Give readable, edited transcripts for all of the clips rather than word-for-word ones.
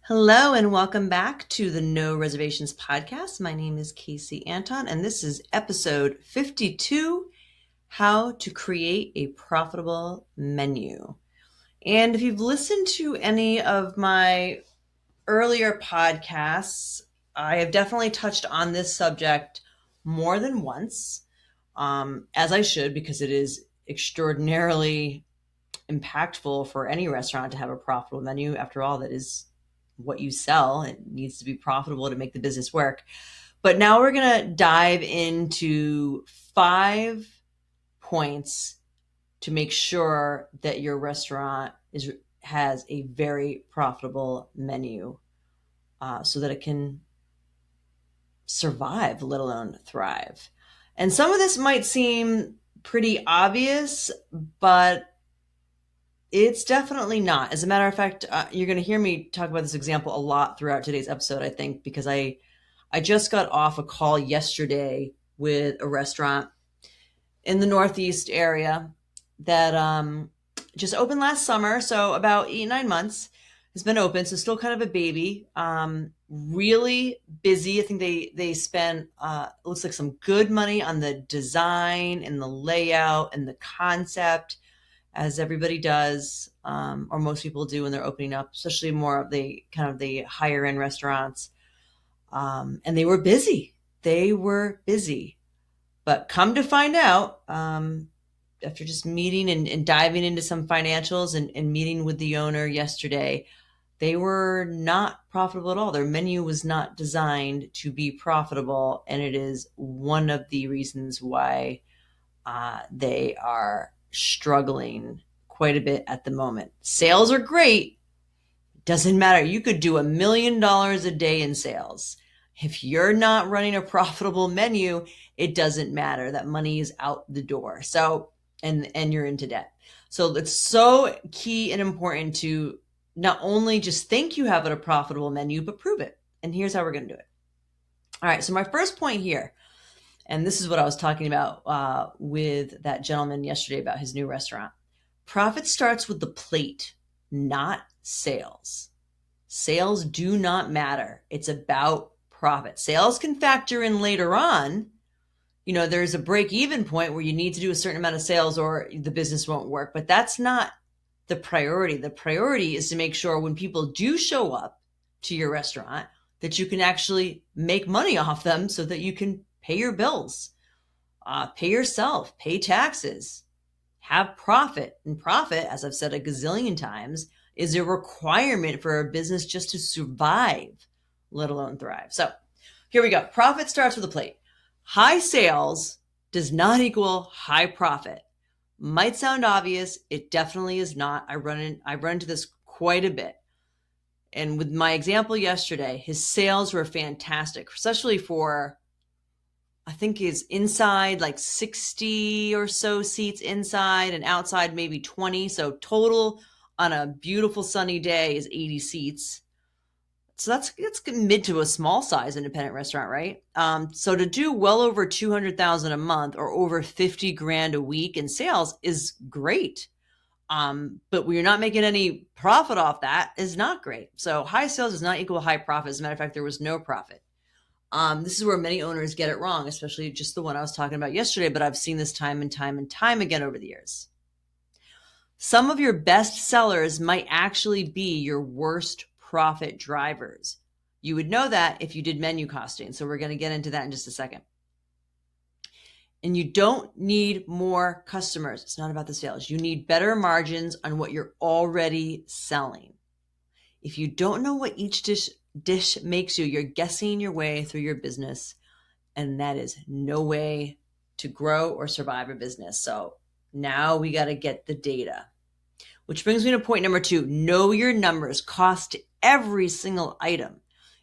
Hello and welcome back to the No Reservations podcast. My name is Kasey Anton and this is episode 52, How to Create a Profitable Menu. And if you've listened to any of my earlier podcasts, I have definitely touched on this subject more than once, as I should, because it is extraordinarily impactful for any restaurant to have a profitable menu. After all, that is what you sell. It needs to be profitable to make the business work. But now we're going to dive into 5 points to make sure that your restaurant has a very profitable menu so that it can survive, let alone thrive. And some of this might seem pretty obvious, but it's definitely not. As a matter of fact, you're going to hear me talk about this example a lot throughout today's episode, I think, because I just got off a call yesterday with a restaurant in the Northeast area that just opened last summer. So about 8-9 months has been open. So still kind of a baby. Really busy. I think they spent, looks like some good money on the design and the layout and the concept, as everybody does, or most people do when they're opening up, especially more of the kind of the higher end restaurants. And they were busy. But come to find out, after just meeting and diving into some financials and meeting with the owner yesterday, they were not profitable at all. Their menu was not designed to be profitable. And it is one of the reasons why they are struggling quite a bit at the moment. Sales are great. Doesn't matter. You could do $1 million a day in sales. If you're not running a profitable menu, it doesn't matter. That money is out the door. So, and you're into debt. So it's so key and important to not only just think you have a profitable menu, but prove it. And here's how we're going to do it. All right. So my first point here, and this is what I was talking about with that gentleman yesterday about his new restaurant. Profit starts with the plate, not sales. Sales do not matter. It's about profit. Sales can factor in later on. You know, there's a break-even point where you need to do a certain amount of sales or the business won't work, but that's not the priority. The priority is to make sure when people do show up to your restaurant that you can actually make money off them so that you can pay your bills, pay yourself, pay taxes, have profit. And profit, as I've said a gazillion times, is a requirement for a business just to survive, let alone thrive. So here we go. Profit starts with a plate. High sales does not equal high profit. Might sound obvious. It definitely is not. I run into this quite a bit. And with my example yesterday, his sales were fantastic, especially for, I think his inside like 60 or so seats inside and outside maybe 20. So total on a beautiful sunny day is 80 seats. So that's mid to a small size independent restaurant, right? So to do well over 200,000 a month or over 50 grand a week in sales is great. But when you're not making any profit off that is not great. So high sales does not equal high profit. As a matter of fact, there was no profit. This is where many owners get it wrong, especially just the one I was talking about yesterday, but I've seen this time and time and time again over the years. Some of your best sellers might actually be your worst profit drivers. You would know that if you did menu costing. So we're going to get into that in just a second. And you don't need more customers. It's not about the sales. You need better margins on what you're already selling. If you don't know what each dish makes you, you're guessing your way through your business, and that is no way to grow or survive a business. So now we got to get the data, which brings me to point number 2. Know your numbers. Cost every single item.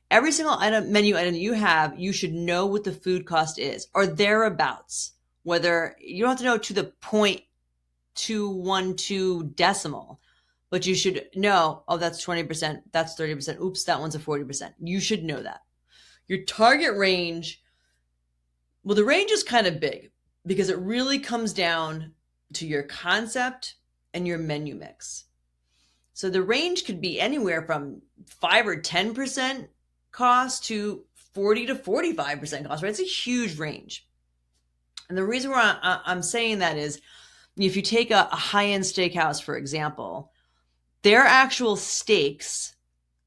Every single menu item that you have, you should know what the food cost is or thereabouts. Whether you don't have to know to the 0.212 decimal, but you should know, oh, that's 20%, that's 30%. Oops, that one's a 40%. You should know that. Your target range, well, the range is kind of big because it really comes down to your concept and your menu mix. So the range could be anywhere from 5 or 10% cost to 40 to 45% cost, right? It's a huge range. And the reason why I'm saying that is if you take a high-end steakhouse, for example, their actual steaks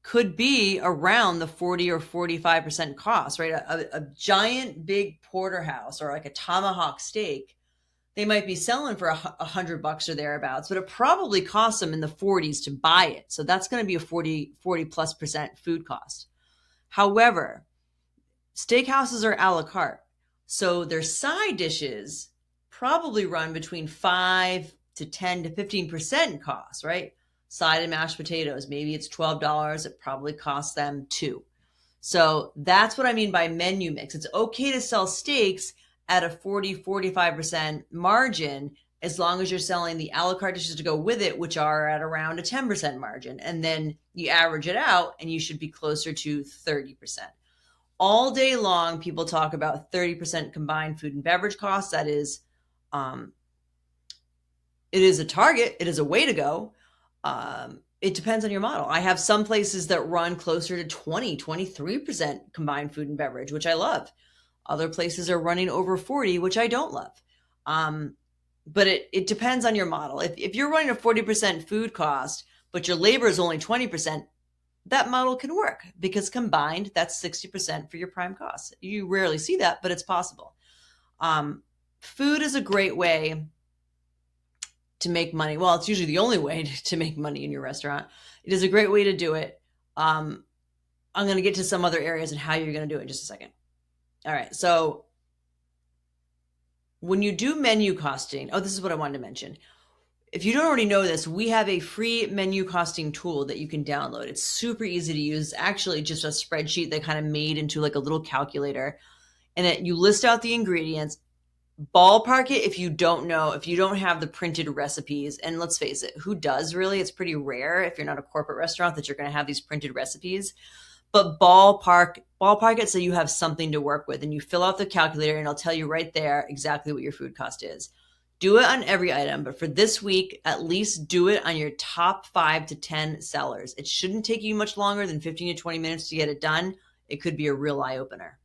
could be around the 40 or 45% cost, right? A giant big porterhouse or like a tomahawk steak, they might be selling for $100 or thereabouts, but it probably costs them in the 40s to buy it. So that's going to be a 40+% food cost. However, steakhouses are a la carte. So their side dishes probably run between 5 to 10 to 15% cost, right? Side and mashed potatoes, maybe it's $12. It probably costs them $2. So that's what I mean by menu mix. It's okay to sell steaks at a 40-45% margin as long as you're selling the a la carte dishes to go with it, which are at around a 10% margin. And then you average it out and you should be closer to 30%. All day long, people talk about 30% combined food and beverage costs. That is, it is a target. It is a way to go. It depends on your model. I have some places that run closer to 23% combined food and beverage, which I love. Other places are running over 40, which I don't love. But it depends on your model. If you're running a 40% food cost, but your labor is only 20%, that model can work because combined, that's 60% for your prime costs. You rarely see that, but it's possible. Food is a great way to make money. Well, it's usually the only way to make money in your restaurant. It is a great way to do it. I'm going to get to some other areas and how you're going to do it in just a second. All right. So when you do menu costing, this is what I wanted to mention. If you don't already know this, we have a free menu costing tool that you can download. It's super easy to use. Actually, just a spreadsheet that kind of made into like a little calculator. And you list out the ingredients, ballpark it if you don't know, if you don't have the printed recipes. And let's face it, who does really? It's pretty rare if you're not a corporate restaurant that you're going to have these printed recipes. But ballpark it so you have something to work with. And you fill out the calculator and it'll tell you right there exactly what your food cost is. Do it on every item, but for this week, at least do it on your top 5 to 10 sellers. It shouldn't take you much longer than 15 to 20 minutes to get it done. It could be a real eye-opener.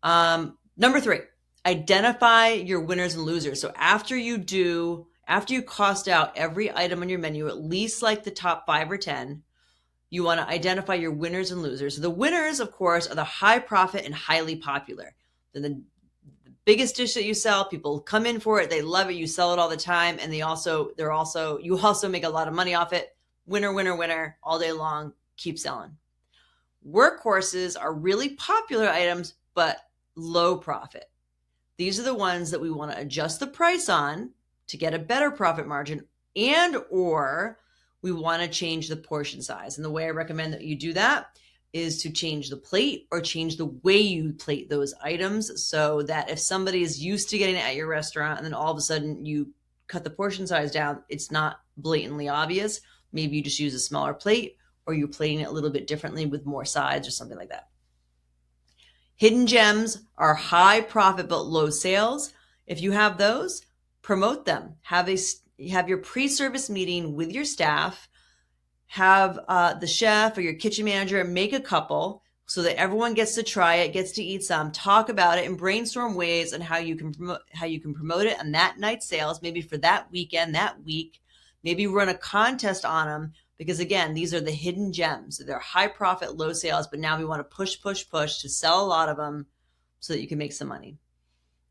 Number 3, identify your winners and losers. So after you cost out every item on your menu, at least like the top 5 or 10, you want to identify your winners and losers. So the winners, of course, are the high profit and highly popular. They're the biggest dish that you sell, people come in for it, they love it, you sell it all the time, and you also make a lot of money off it. Winner, winner, winner, all day long, keep selling. Workhorses are really popular items, but low profit. These are the ones that we want to adjust the price on to get a better profit margin, and or we want to change the portion size. And the way I recommend that you do that is to change the plate or change the way you plate those items so that if somebody is used to getting it at your restaurant and then all of a sudden you cut the portion size down, it's not blatantly obvious. Maybe you just use a smaller plate or you're plating it a little bit differently with more sides or something like that. Hidden gems are high profit but low sales. If you have those, promote them. Have your pre-service meeting with your staff. Have the chef or your kitchen manager make a couple so that everyone gets to try it, gets to eat some, talk about it, and brainstorm ways on how you can promote it on that night's sales, maybe for that weekend, that week. Maybe run a contest on them because, again, these are the hidden gems. They're high profit, low sales, but now we want to push to sell a lot of them so that you can make some money.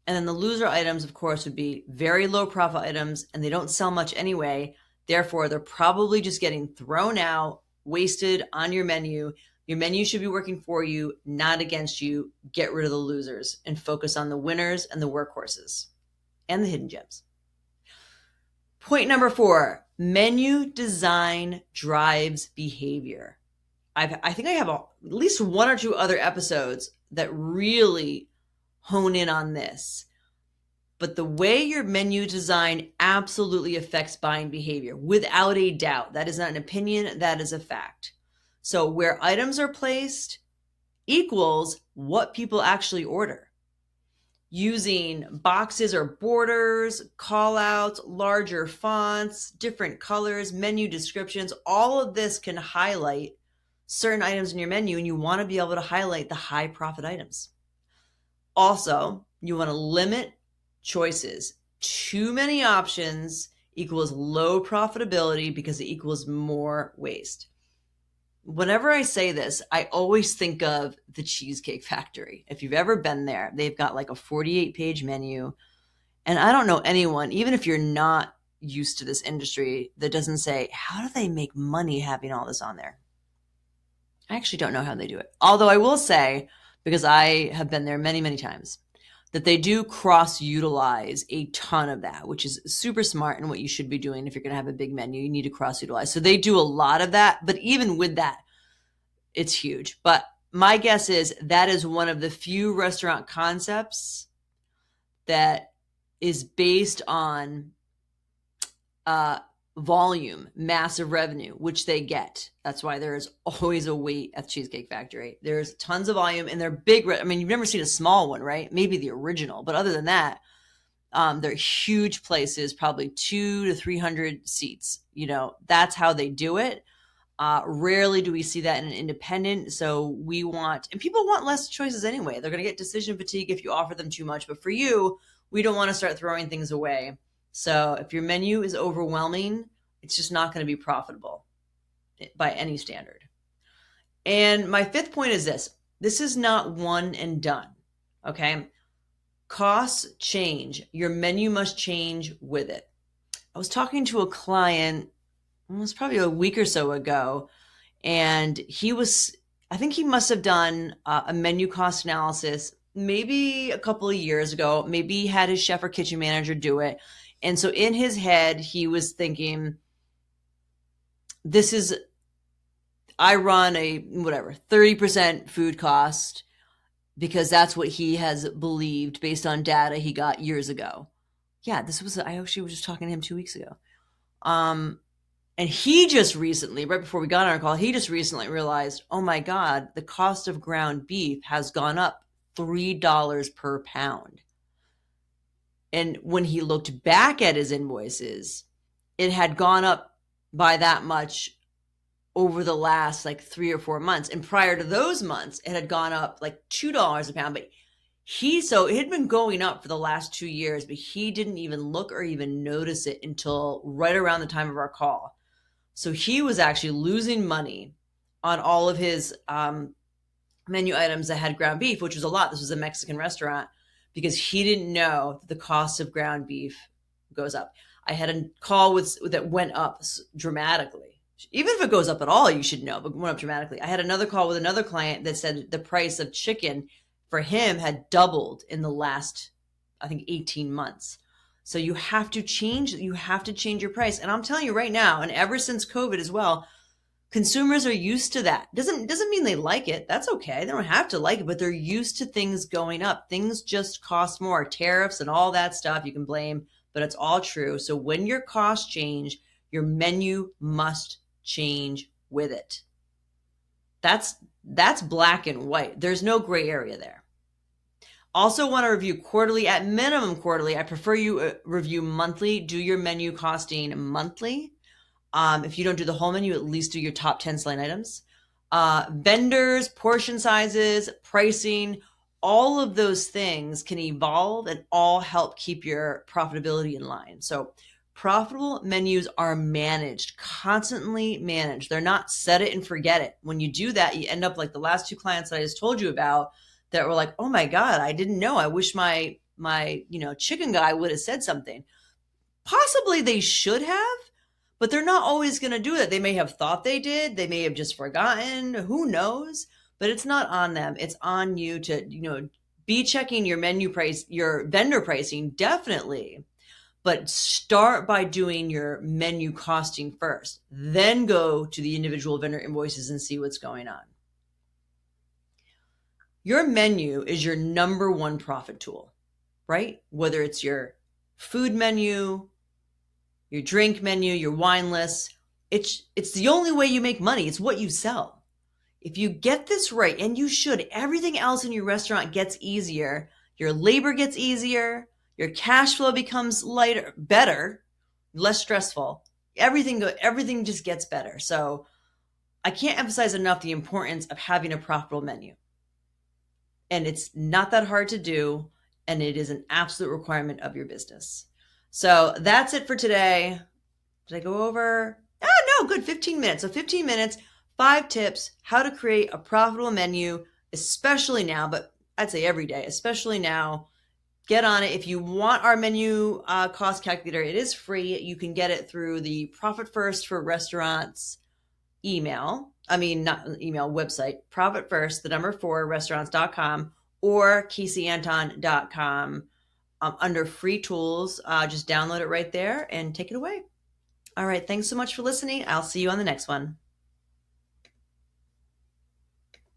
And then the loser items, of course, would be very low profit items, and they don't sell much anyway. Therefore, they're probably just getting thrown out, wasted on your menu. Your menu should be working for you, not against you. Get rid of the losers and focus on the winners and the workhorses and the hidden gems. Point number 4, menu design drives behavior. I think I have at least 1 or 2 other episodes that really hone in on this. But the way your menu design absolutely affects buying behavior, without a doubt. That is not an opinion, that is a fact. So where items are placed equals what people actually order. using boxes or borders, call outs, larger fonts, different colors, menu descriptions. All of this can highlight certain items in your menu, and you want to be able to highlight the high profit items. Also, you want to limit choices. Too many options equals low profitability because it equals more waste. Whenever I say this, I always think of the Cheesecake Factory. If you've ever been there, they've got like a 48-page menu. And I don't know anyone, even if you're not used to this industry, that doesn't say, how do they make money having all this on there? I actually don't know how they do it. Although I will say, because I have been there many, many times, that they do cross-utilize a ton of that, which is super smart and what you should be doing. If you're going to have a big menu, you need to cross-utilize. So they do a lot of that, but even with that, it's huge. But my guess is that is one of the few restaurant concepts that is based on volume, massive revenue, which they get. That's why there is always a wait at Cheesecake Factory. There's tons of volume, and they're big. I mean, you've never seen a small one, right? Maybe the original, but other than that, they're huge places, probably 200 to 300 seats. You know, that's how they do it. Rarely do we see that in an independent. So we want, and people want less choices anyway. They're going to get decision fatigue if you offer them too much. But for you, we don't want to start throwing things away. So if your menu is overwhelming, it's just not going to be profitable by any standard. And my fifth point is this. This is not one and done. Okay. Costs change. Your menu must change with it. I was talking to a client, it was probably a week or so ago, and I think he must have done a menu cost analysis maybe a couple of years ago. Maybe he had his chef or kitchen manager do it. And so in his head, he was thinking, I run a 30% food cost because that's what he has believed based on data he got years ago. Yeah, I actually was just talking to him 2 weeks ago. And he just recently, right before we got on our call, he just recently realized, oh my God, the cost of ground beef has gone up $3 per pound. And when he looked back at his invoices, it had gone up by that much over the last like 3 or 4 months. And prior to those months, it had gone up like $2 a pound. But it had been going up for the last 2 years, but he didn't even look or even notice it until right around the time of our call. So he was actually losing money on all of his menu items that had ground beef, which was a lot. This was a Mexican restaurant, because he didn't know that the cost of ground beef goes up. I had a call that went up dramatically. Even if it goes up at all, you should know, but went up dramatically. I had another call with another client that said the price of chicken for him had doubled in the last, I think, 18 months. So you have to change your price. And I'm telling you right now, and ever since COVID as well, consumers are used to that. Doesn't mean they like it. That's okay. They don't have to like it, but they're used to things going up. Things just cost more. Tariffs and all that stuff you can blame, but it's all true. So when your costs change, your menu must change with it. That's black and white. There's no gray area there. Also want to review quarterly, at minimum quarterly. I prefer you review monthly. Do your menu costing monthly. If you don't do the whole menu, at least do your top 10 selling items. Vendors, portion sizes, pricing, all of those things can evolve and all help keep your profitability in line. So profitable menus are managed, constantly managed. They're not set it and forget it. When you do that, you end up like the last 2 clients that I just told you about that were like, oh my God, I didn't know. I wish my chicken guy would have said something. Possibly they should have, but they're not always going to do that. They may have thought they did. They may have just forgotten. Who knows? But it's not on them. It's on you to, be checking your menu price, your vendor pricing, definitely. But start by doing your menu costing first. Then go to the individual vendor invoices and see what's going on. Your menu is your number one profit tool, right? Whether it's your food menu, your drink menu, your wine list, it's the only way you make money. It's what you sell. If you get this right, and you should, everything else in your restaurant gets easier. Your labor gets easier. Your cash flow becomes lighter, better, less stressful. Everything just gets better. So I can't emphasize enough the importance of having a profitable menu. And it's not that hard to do, and it is an absolute requirement of your business. So that's it for today. Did I go over? No, good. 15 minutes. So 15 minutes, 5 tips, how to create a profitable menu, especially now, but I'd say every day, especially now. Get on it. If you want our menu cost calculator, it is free. You can get it through the Profit First for Restaurants website, Profit First, the number 4, restaurants.com, or KaseyAnton.com under free tools. Just download it right there and take it away. All right. Thanks so much for listening. I'll see you on the next one.